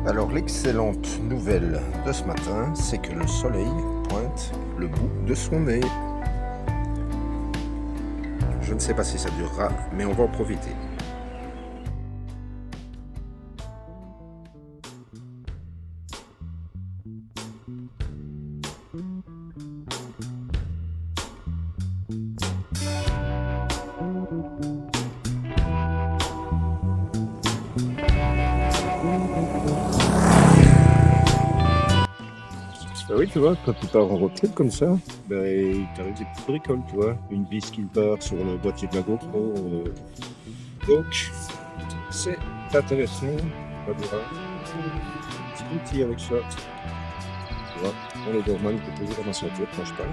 Alors l'excellente nouvelle de ce matin, c'est que le soleil pointe le bout de son nez. Je ne sais pas si ça durera, mais on va en profiter. Bah oui, tu vois, quand tu pars en road trip comme ça, il t'arrive des petites bricoles, tu vois. Une vis qui part sur le boîtier de la GoPro. Donc, c'est intéressant. On va voir. Petit outil avec ça. Tu vois, on est normal, on peut poser dans ma ceinture quand je parle.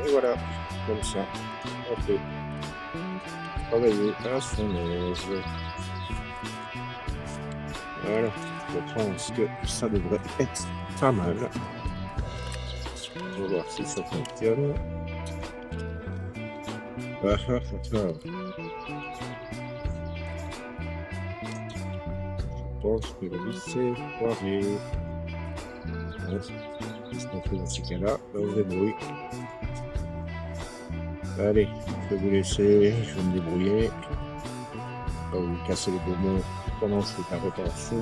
Et voilà, comme ça, on peut travailler à son aise. Voilà, je pense que ça devrait être pas mal. On va voir si ça fonctionne. Je pense que le vis est foiré. Qu'est-ce qu'on fait dans ces cas-là? On se débrouille. Allez, je vais vous laisser, je vais me débrouiller. Je vais vous casser les gommons pendant que je fais la réparation.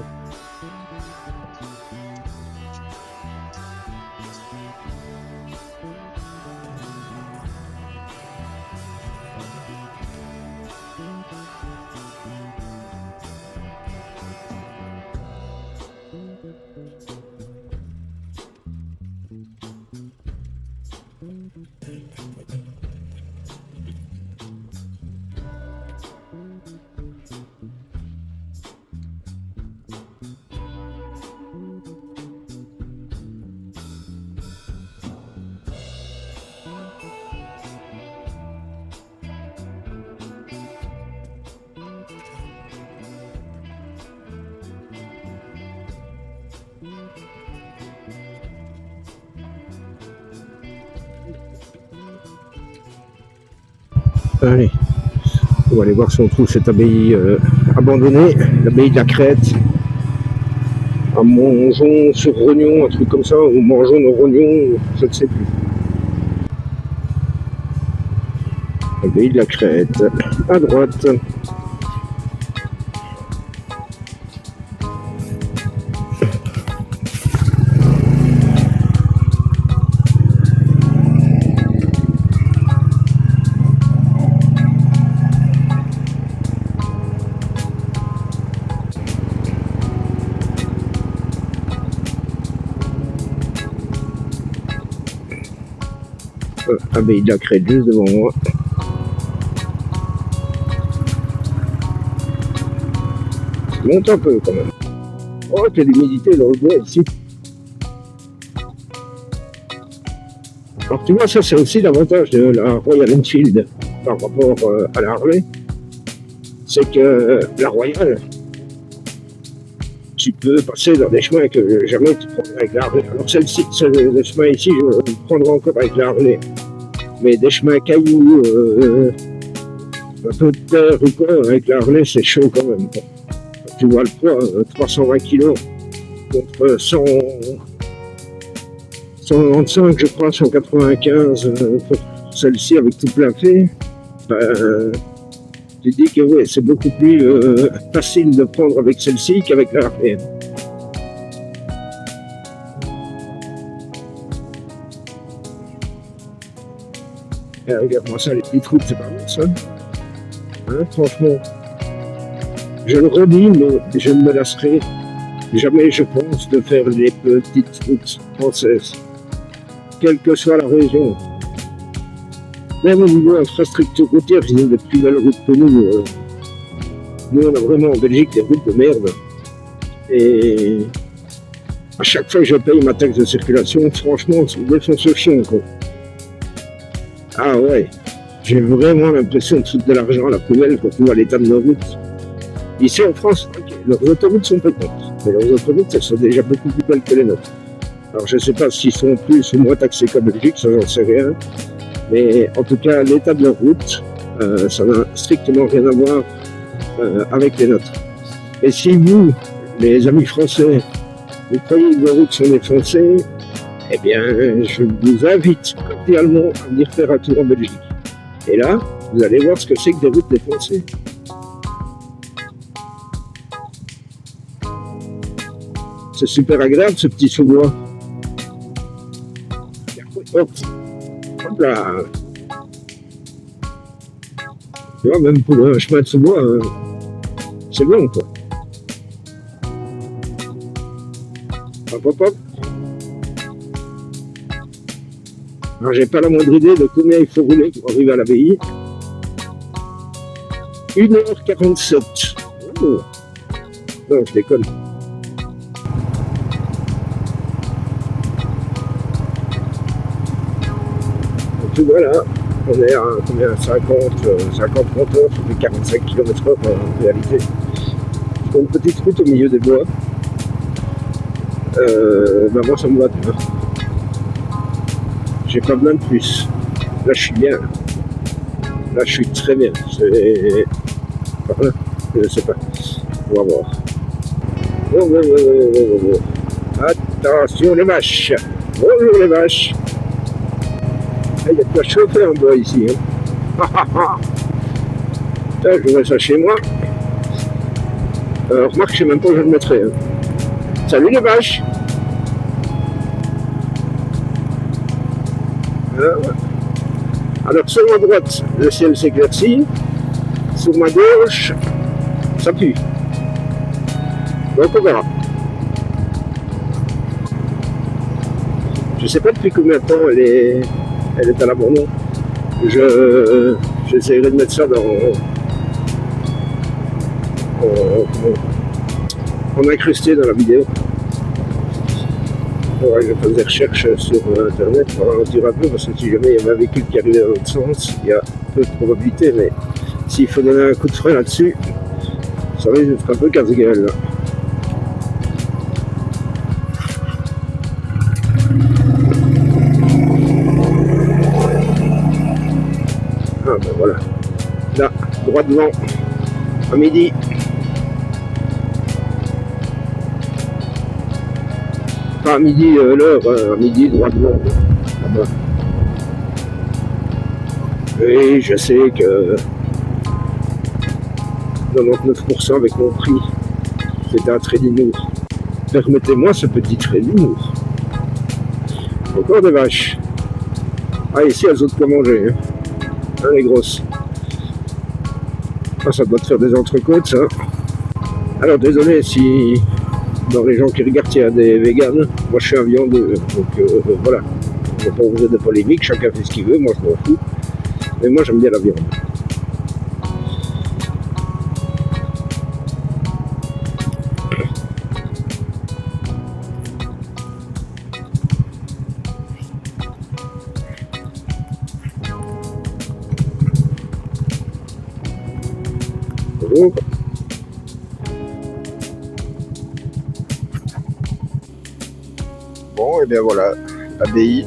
Allez, on va aller voir si on trouve cette abbaye abandonnée, l'abbaye de la Crête, à Montjon-sur-Rognon, un truc comme ça, ou Montjon-sur-Rognon, je ne sais plus. Abbaye de la Crête, à droite. Abbaye de la Crête juste devant moi. Je monte un peu quand même. Oh, il y a de l'humidité dans le bois ici. Alors tu vois, ça c'est aussi l'avantage de la Royal Enfield par rapport à la Harley. C'est que la Royal, tu peux passer dans des chemins que jamais tu prendrais avec la Harley. Alors celle-ci, le chemin ici, je le prendrai encore avec la Harley. Mais des chemins cailloux, un peu de terre ou quoi, avec la Harley, c'est chaud quand même. Tu vois le poids, 320 kg contre 195, je crois, 195 pour celle-ci avec tout plein fait. Tu dis que ouais, c'est beaucoup plus facile de prendre avec celle-ci qu'avec la Harley. Regarde-moi ça, les petites routes, c'est pas mal ça. Hein, franchement, je le redis, mais je ne me lasserai jamais, je pense, de faire les petites routes françaises, quelle que soit la région. Même au niveau infrastructure routière, ils ont des plus belles routes que nous. Nous, on a vraiment en Belgique des routes de merde. Et à chaque fois que je paye ma taxe de circulation, franchement, ils font ce chien, quoi. Ah ouais, j'ai vraiment l'impression de foutre de l'argent à la poubelle quand tu vois l'état de nos routes. Ici en France, okay, leurs autoroutes sont pétantes, mais leurs autoroutes, elles sont déjà beaucoup plus belles que les nôtres. Alors je ne sais pas s'ils sont plus ou moins taxés qu'en Belgique, ça j'en sais rien. Mais en tout cas, l'état de leur route, ça n'a strictement rien à voir avec les nôtres. Et si vous, les amis français, vous croyez que vos routes sont défoncées, eh bien, je vous invite cordialement à venir faire un tour en Belgique. Et là, vous allez voir ce que c'est que des routes défoncées. C'est super agréable ce petit sous-bois. Hop là. Tu vois, même pour un chemin de sous-bois, c'est bon quoi. Hop hop hop. Alors j'ai pas la moindre idée de combien il faut rouler pour arriver à l'abbaye. 1h47. Oh. Non, je déconne. Donc voilà, on est à combien 50 30 heures, ça fait 45 km/h en réalité. C'est une petite route au milieu des bois. Moi ça me va bien. J'ai pas besoin de plus. Là je suis bien. Là je suis très bien. C'est. Par là, je sais pas. On va voir. Oh. Attention les vaches. Bonjour les vaches. Il y a de quoi chauffer en bois ici. Hein. Je voudrais ça chez moi. Remarque, je sais même pas où je le mettrai. Hein. Salut les vaches. Alors sur ma droite, le ciel s'éclaircit. Sur ma gauche, ça pue. Donc on verra. Je sais pas depuis combien de temps elle est à l'abandon. J'essaierai de mettre ça en incrusté dans la vidéo. Ouais, je fais des recherches sur internet pour ralentir un peu parce que si jamais il y avait un véhicule qui arrivait dans l'autre sens, il y a peu de probabilité, mais s'il faut donner un coup de frein là-dessus, ça risque d'être un peu casse-gueule. Ah ben voilà, là, droit devant, à midi. Pas à midi l'heure, à midi droit devant, là-bas. Et je sais que 99% avec mon prix, c'était un trait d'humour. Permettez-moi ce petit trait d'humour. Encore des vaches. Ah, ici elles ont de quoi manger. Hein, les grosses. Ah, ça doit te faire des entrecôtes, ça. Alors désolé si dans les gens qui regardent il y a des véganes. Moi je suis un viandeux, donc voilà. Je ne vais pas ouvrir de polémique, chacun fait ce qu'il veut, moi je m'en fous. Mais moi j'aime bien la viande. Bonjour. Bon, et bien voilà, l'abbaye,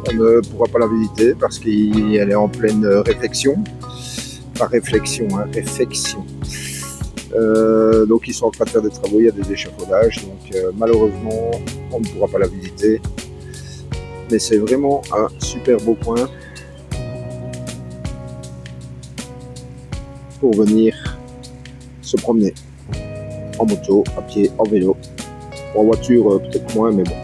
on ne pourra pas la visiter parce qu'elle est en pleine réflexion. Pas réflexion, hein, réfection. Donc ils sont en train de faire des travaux, il y a des échafaudages, donc malheureusement on ne pourra pas la visiter. Mais c'est vraiment un super beau coin pour venir se promener en moto, à pied, en vélo. En voiture peut-être moins, mais bon.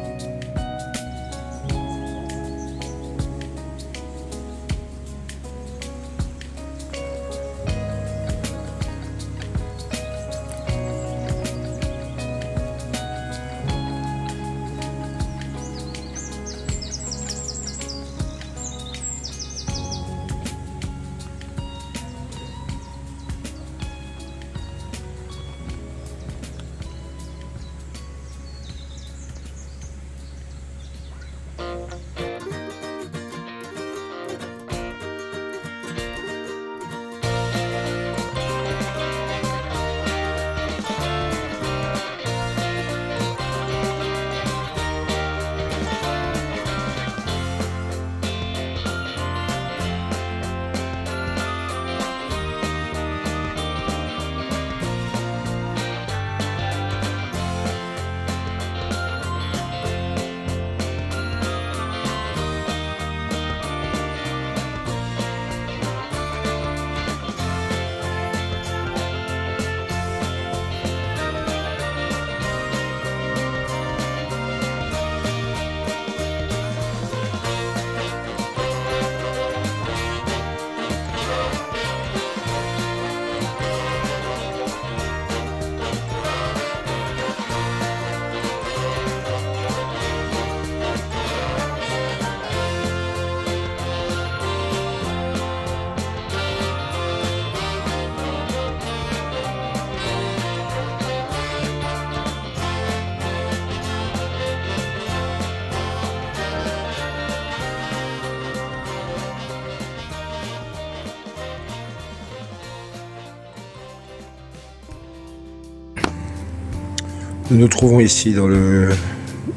Nous nous trouvons ici dans le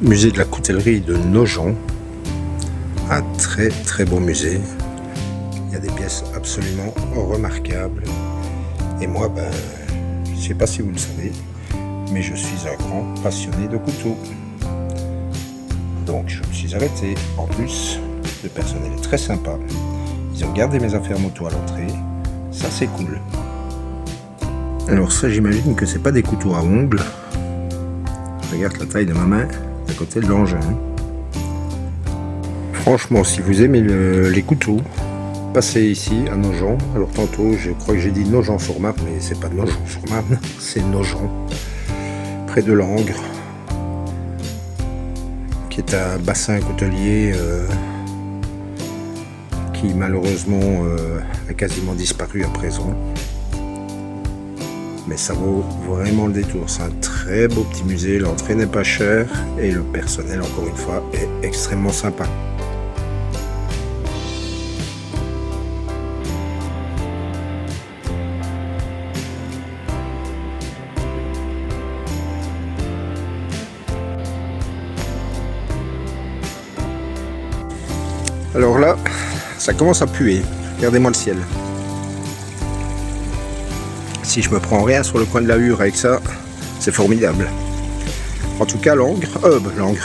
musée de la coutellerie de Nogent, un très très beau musée. Il y a des pièces absolument remarquables. Et moi, je ne sais pas si vous le savez, mais je suis un grand passionné de couteaux. Donc je me suis arrêté. En plus, le personnel est très sympa. Ils ont gardé mes affaires moto à l'entrée. Ça, c'est cool. Alors ça, j'imagine que c'est pas des couteaux à ongles. Regarde la taille de ma main à côté de l'engin. Franchement, si vous aimez les couteaux, passez ici à Nogent. Alors tantôt, je crois que j'ai dit Nogent-sur-Marne, mais c'est pas Nogent-sur-Marne, c'est Nogent, près de Langres, qui est un bassin coutelier qui malheureusement a quasiment disparu à présent. Mais ça vaut vraiment le détour. C'est un très beau petit musée, l'entrée n'est pas chère et le personnel, encore une fois, est extrêmement sympa. Alors là, ça commence à puer. Regardez-moi le ciel. Si je me prends rien sur le coin de la hure avec ça, c'est formidable. En tout cas, Nogent,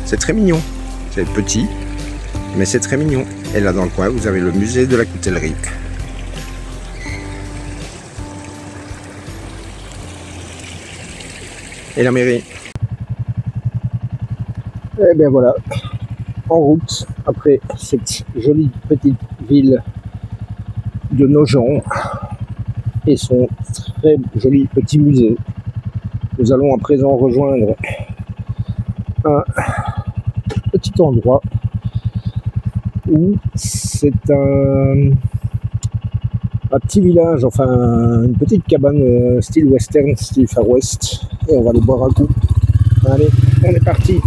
c'est très mignon. C'est petit, mais c'est très mignon. Et là, dans le coin, vous avez le musée de la coutellerie. Et la mairie. Et bien voilà, en route, après cette jolie petite ville de Nogent et son très joli petit musée. Nous allons à présent rejoindre un petit endroit où c'est un petit village, enfin une petite cabane style western, style Far West, et on va aller boire un coup. Allez, on est parti.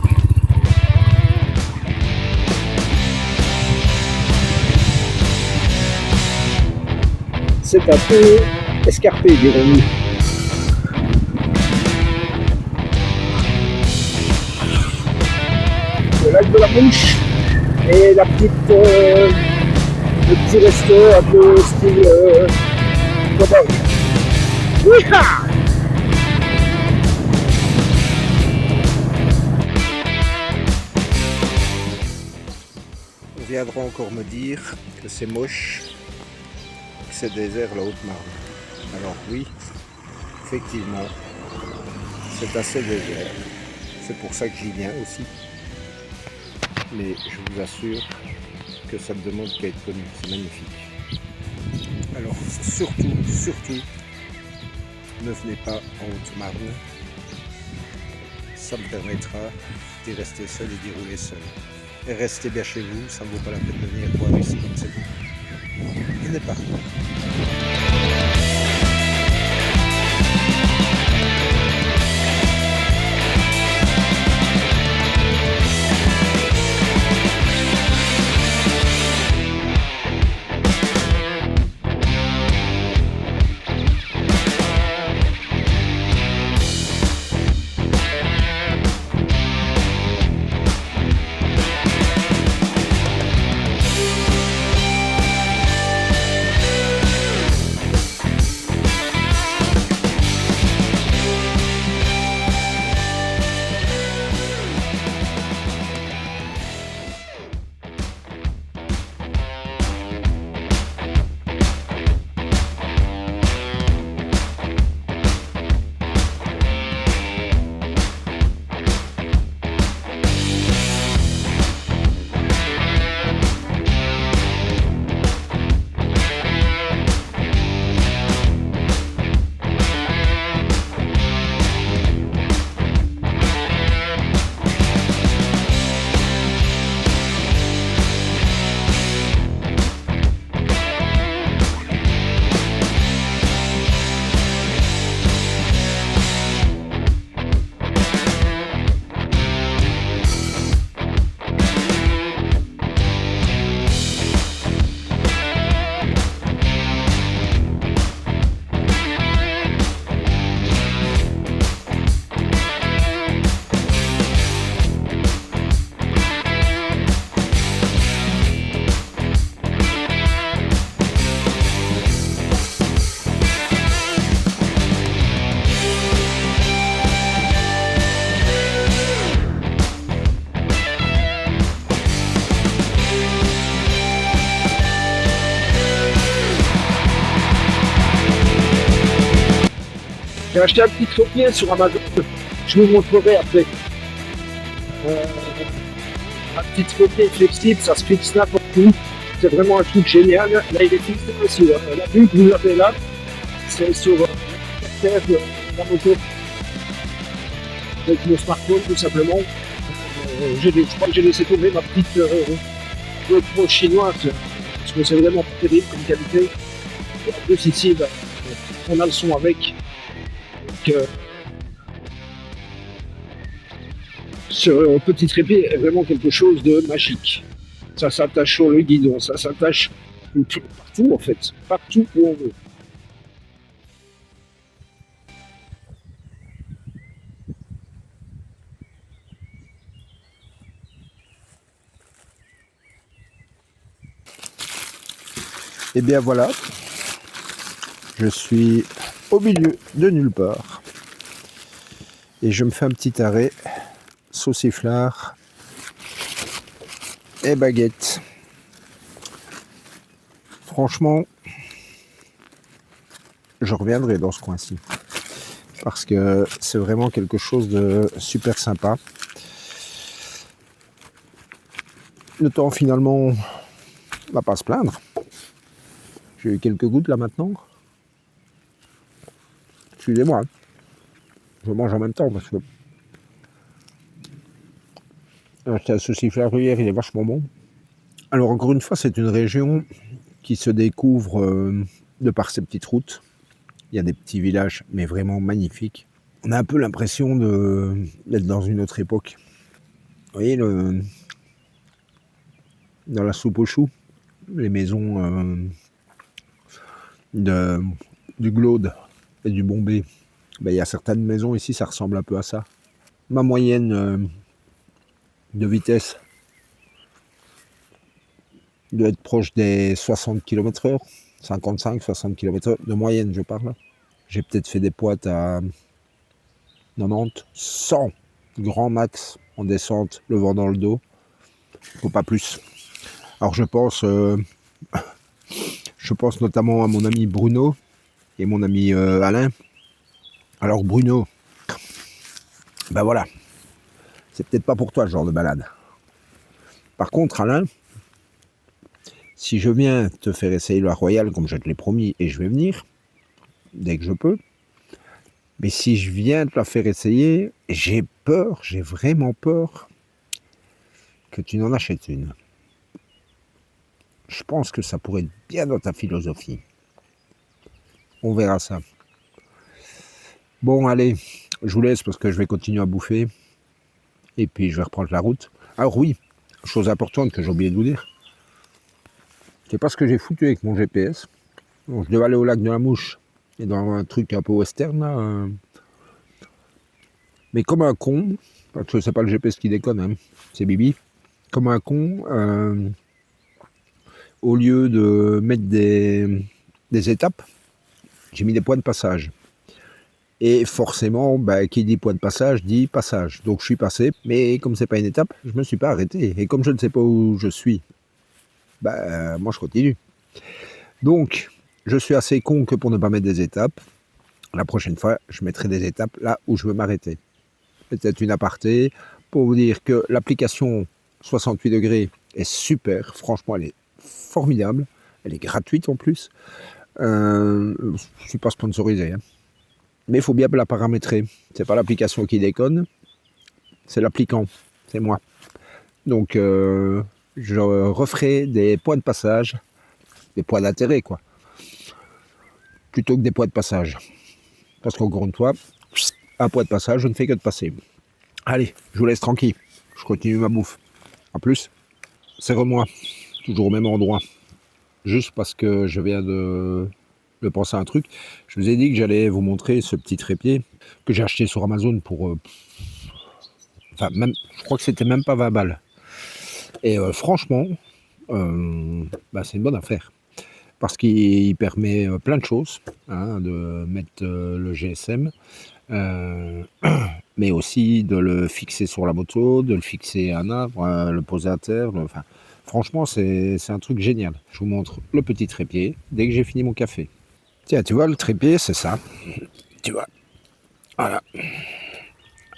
C'est un peu escarpé, dirons-nous. Le lac de la Mouche et la petite, le petit resto un peu style cowboy. Ouiha! On viendra encore me dire que c'est moche, que c'est désert la Haute-Marne. Alors oui, effectivement, c'est assez désert. C'est pour ça que j'y viens aussi. Mais je vous assure que ça ne demande qu'à être connu. C'est magnifique. Alors surtout, ne venez pas en Haute-Marne. Ça me permettra d'y rester seul et d'y rouler seul. Et restez bien chez vous, ça ne vaut pas la peine de venir voir ici comme c'est bon. Venez pas. J'ai acheté un petit trépied sur Amazon. Je vous montrerai après. Un petit trépied flexible, ça se fixe n'importe où. C'est vraiment un truc génial. Là, il est fixé sur la vue que vous avez là. C'est sur la terre de la moto. Avec mon smartphone, tout simplement. Je crois que j'ai laissé tomber ma petite GoPro chinoise. Parce que c'est vraiment pas terrible comme qualité. Et en plus, ici, bah, on a le son avec. Donc, ce petit trépied est vraiment quelque chose de magique. Ça s'attache sur le guidon, ça s'attache partout en fait, partout où on veut. Et bien voilà, je suis au milieu de nulle part. Et je me fais un petit arrêt, sauciflard et baguette. Franchement, je reviendrai dans ce coin-ci. Parce que c'est vraiment quelque chose de super sympa. Le temps finalement va pas se plaindre. J'ai eu quelques gouttes là maintenant. Excusez-moi. Je mange en même temps parce que acheté un sauciflard hier, il est vachement bon. Alors encore une fois, c'est une région qui se découvre de par ses petites routes. Il y a des petits villages, mais vraiment magnifiques. On a un peu l'impression d'être dans une autre époque. Vous voyez, dans la soupe aux choux, les maisons du Glaude et du Bombay. Ben, il y a certaines maisons ici, ça ressemble un peu à ça. Ma moyenne de vitesse doit être proche des 60 km/h, 55-60 km/h, de moyenne je parle. J'ai peut-être fait des poids à 90, 100 grand max en descente, le vent dans le dos, faut pas plus. Alors je pense notamment à mon ami Bruno et mon ami Alain. Alors Bruno, ben voilà, c'est peut-être pas pour toi ce genre de balade. Par contre Alain, si je viens te faire essayer la Royale comme je te l'ai promis, et je vais venir dès que je peux, mais si je viens te la faire essayer, j'ai vraiment peur que tu n'en achètes une. Je pense que ça pourrait être bien dans ta philosophie. On verra ça. Bon, allez, je vous laisse parce que je vais continuer à bouffer. Et puis, je vais reprendre la route. Alors oui, chose importante que j'ai oublié de vous dire. Je sais pas ce que j'ai foutu avec mon GPS. Donc, je devais aller au lac de la Mouche. Et dans un truc un peu western, là. Mais comme un con, parce que c'est pas le GPS qui déconne, hein, c'est Bibi. Comme un con, au lieu de mettre des étapes, j'ai mis des points de passage. Et forcément, bah, qui dit point de passage, dit passage. Donc je suis passé, mais comme c'est pas une étape, je me suis pas arrêté. Et comme je ne sais pas où je suis, bah, moi je continue. Donc, je suis assez con que pour ne pas mettre des étapes, la prochaine fois, je mettrai des étapes là où je veux m'arrêter. Peut-être une aparté, pour vous dire que l'application 68 degrés est super. Franchement, elle est formidable. Elle est gratuite en plus. Je ne suis pas sponsorisé, hein. Mais il faut bien la paramétrer. C'est pas l'application qui déconne, c'est l'applicant, c'est moi. Donc je referai des points de passage, des points d'intérêt quoi, plutôt que des points de passage. Parce qu'encore une fois, un point de passage, je ne fais que de passer. Allez, je vous laisse tranquille, je continue ma bouffe. En plus, serre-moi, toujours au même endroit. Juste parce que je viens de penser à un truc. Je vous ai dit que j'allais vous montrer ce petit trépied que j'ai acheté sur Amazon pour... enfin, même, je crois que c'était même pas 20 balles. Et franchement, bah, c'est une bonne affaire. Parce qu'il permet plein de choses, hein, de mettre le GSM, mais aussi de le fixer sur la moto, de le fixer à un arbre, le poser à terre. Enfin, franchement, c'est un truc génial. Je vous montre le petit trépied dès que j'ai fini mon café. Tiens, tu vois, le trépied, c'est ça. Tu vois, Voilà,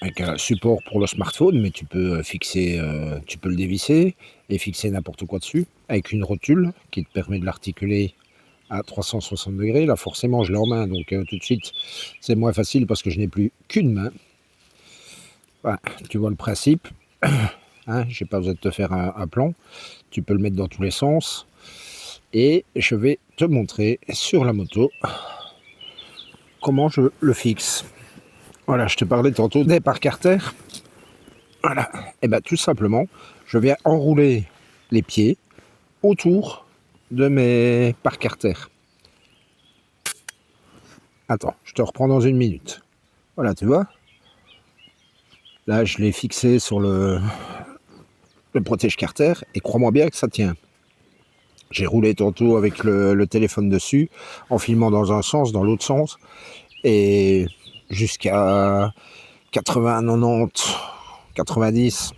avec un support pour le smartphone, mais tu peux fixer, tu peux le dévisser et fixer n'importe quoi dessus, avec une rotule qui te permet de l'articuler à 360 degrés. Là, forcément, je l'ai en main, donc tout de suite, c'est moins facile parce que je n'ai plus qu'une main. Voilà, tu vois le principe. Hein, je n'ai pas besoin de te faire un plan. Tu peux le mettre dans tous les sens. Et je vais te montrer sur la moto comment je le fixe. Voilà, je te parlais tantôt des parcs artères. Voilà, et bien tout simplement, je viens enrouler les pieds autour de mes parcs artères. Attends, je te reprends dans une minute. Voilà, tu vois. Là, je l'ai fixé sur le protège-carter et crois-moi bien que ça tient. J'ai roulé tantôt avec le téléphone dessus, en filmant dans un sens, dans l'autre sens, et jusqu'à 80, 90, 90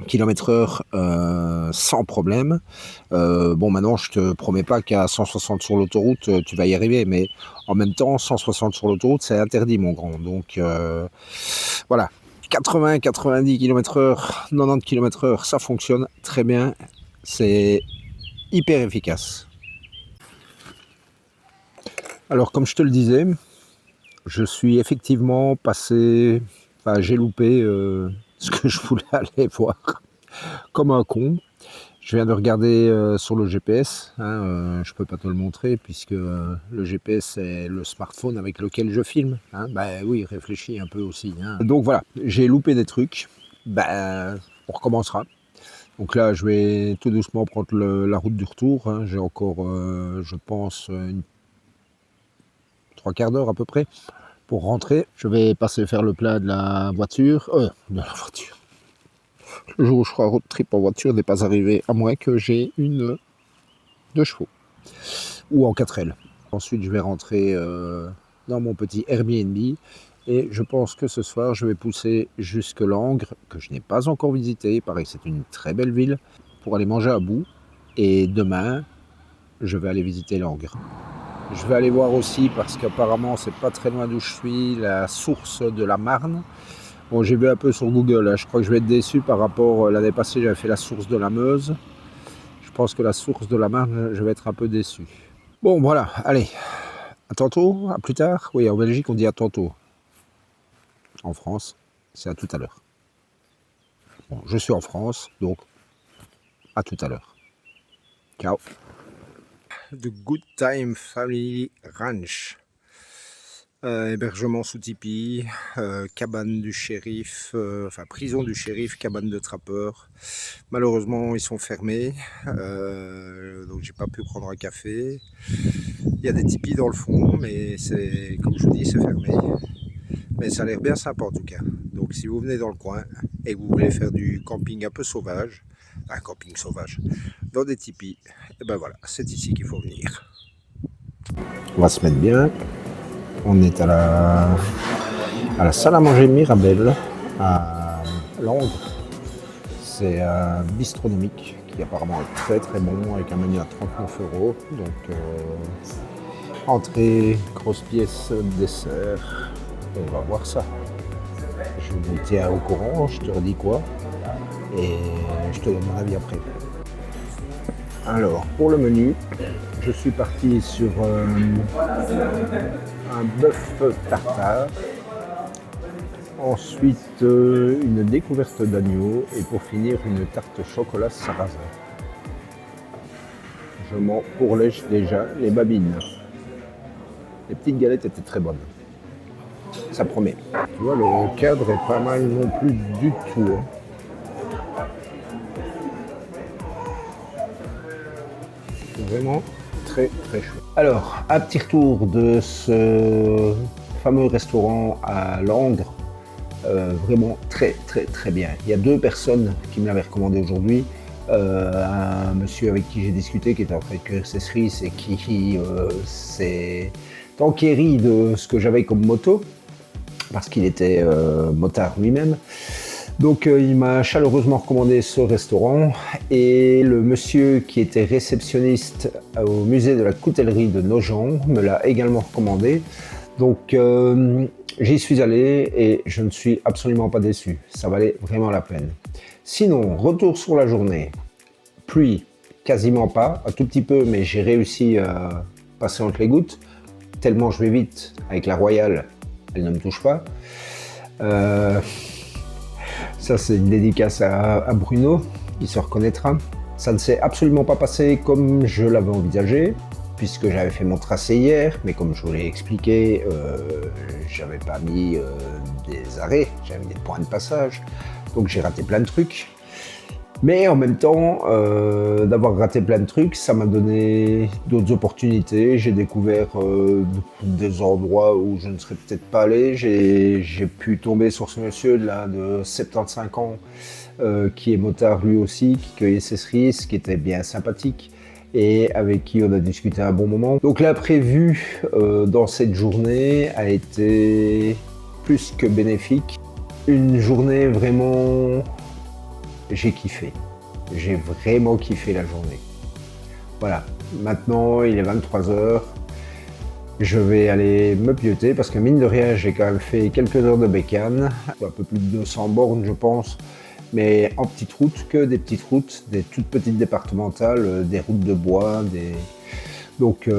km/h sans problème. Bon, maintenant, je te promets pas qu'à 160 sur l'autoroute, tu vas y arriver, mais en même temps, 160 sur l'autoroute, c'est interdit, mon grand. Donc, voilà. 80, 90 km/h, 90 km/h, ça fonctionne très bien. C'est hyper efficace. Alors, comme je te le disais, je suis effectivement passé... Enfin, j'ai loupé ce que je voulais aller voir comme un con. Je viens de regarder sur le GPS, hein, je peux pas te le montrer puisque le GPS c'est le smartphone avec lequel je filme. Hein, bah oui, réfléchis un peu aussi. Hein. Donc voilà, j'ai loupé des trucs. Bah, on recommencera. Donc là, je vais tout doucement prendre la route du retour. Hein. J'ai encore, je pense, 3/4 d'heure à peu près pour rentrer. Je vais passer faire le plein de la voiture. Le jour où je ferai un road trip en voiture n'est pas arrivé, à moins que j'ai une 2 chevaux ou en 4L. Ensuite, je vais rentrer dans mon petit Airbnb et je pense que ce soir, je vais pousser jusque Langres, que je n'ai pas encore visité. Il paraît que c'est une très belle ville, pour aller manger à bout. Et demain, je vais aller visiter Langres. Je vais aller voir aussi, parce qu'apparemment, c'est pas très loin d'où je suis, la source de la Marne. Bon, j'ai vu un peu sur Google, hein. Je crois que je vais être déçu par rapport, l'année passée j'avais fait la source de la Meuse. Je pense que la source de la Marne, je vais être un peu déçu. Bon voilà, allez, à tantôt, à plus tard. Oui, en Belgique on dit à tantôt. En France, c'est à tout à l'heure. Bon, je suis en France, donc à tout à l'heure. Ciao. The Good Time Family Ranch. Hébergement sous Tipeee, cabane du shérif, enfin prison du shérif, cabane de trappeurs. Malheureusement, ils sont fermés, donc j'ai pas pu prendre un café. Il y a des tipis dans le fond, mais c'est, comme je vous dis, c'est fermé. Mais ça a l'air bien sympa en tout cas. Donc si vous venez dans le coin et que vous voulez faire du camping un peu sauvage, un camping sauvage, dans des tipis, et ben voilà, c'est ici qu'il faut venir. On va se mettre bien. On est à la salle à manger Mirabelle à Langres. C'est un bistronomique qui apparemment est très très bon avec un menu à 39 €. Donc entrée, grosse pièce, dessert. On va voir ça. Je vous tiens au courant, je te redis quoi et je te donne mon avis après. Alors pour le menu, je suis parti sur un bœuf tartare, ensuite une découverte d'agneau et pour finir une tarte chocolat sarrasin. Je m'en pourlèche déjà les babines. Les petites galettes étaient très bonnes. Ça promet. Tu vois, le cadre est pas mal non plus du tout. Hein. Vraiment très très chouette. Alors, un petit retour de ce fameux restaurant à Langres. Vraiment très très très bien. Il y a 2 personnes qui me l'avaient recommandé aujourd'hui. Un monsieur avec qui j'ai discuté, qui était en train de cueillir ses cerises et qui s'est enquéri de ce que j'avais comme moto, parce qu'il était motard lui-même. Donc il m'a chaleureusement recommandé ce restaurant et le monsieur qui était réceptionniste au musée de la coutellerie de Nogent me l'a également recommandé. Donc J'y suis allé et je ne suis absolument pas déçu. Ça valait vraiment la peine. Sinon, retour sur la journée. Pluie, quasiment pas, un tout petit peu, mais j'ai réussi à passer entre les gouttes. Tellement je vais vite avec la Royale, elle ne me touche pas. Ça, c'est une dédicace à Bruno, il se reconnaîtra. Ça ne s'est absolument pas passé comme je l'avais envisagé, puisque j'avais fait mon tracé hier, mais comme je vous l'ai expliqué, j'avais pas mis des arrêts, j'avais mis des points de passage, donc j'ai raté plein de trucs. Mais en même temps, d'avoir raté plein de trucs, ça m'a donné d'autres opportunités. J'ai découvert des endroits où je ne serais peut-être pas allé. J'ai pu tomber sur ce monsieur là de 75 ans qui est motard lui aussi, qui cueillait ses cerises, qui était bien sympathique et avec qui on a discuté un bon moment. Donc l'imprévu dans cette journée a été plus que bénéfique. Une journée vraiment... J'ai kiffé. J'ai vraiment kiffé la journée. Voilà. Maintenant, il est 23h. Je vais aller me pieuter parce que mine de rien, j'ai quand même fait quelques heures de bécane. Un peu plus de 200 bornes, je pense. Mais en petites routes, que des petites routes, des toutes petites départementales, des routes de bois. Donc,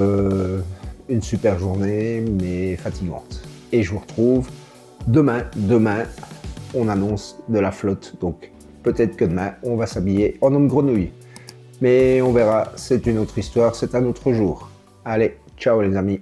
une super journée, mais fatigante. Et je vous retrouve demain. Demain, on annonce de la flotte. Donc, peut-être que demain, on va s'habiller en homme grenouille. Mais on verra, c'est une autre histoire, c'est un autre jour. Allez, ciao les amis.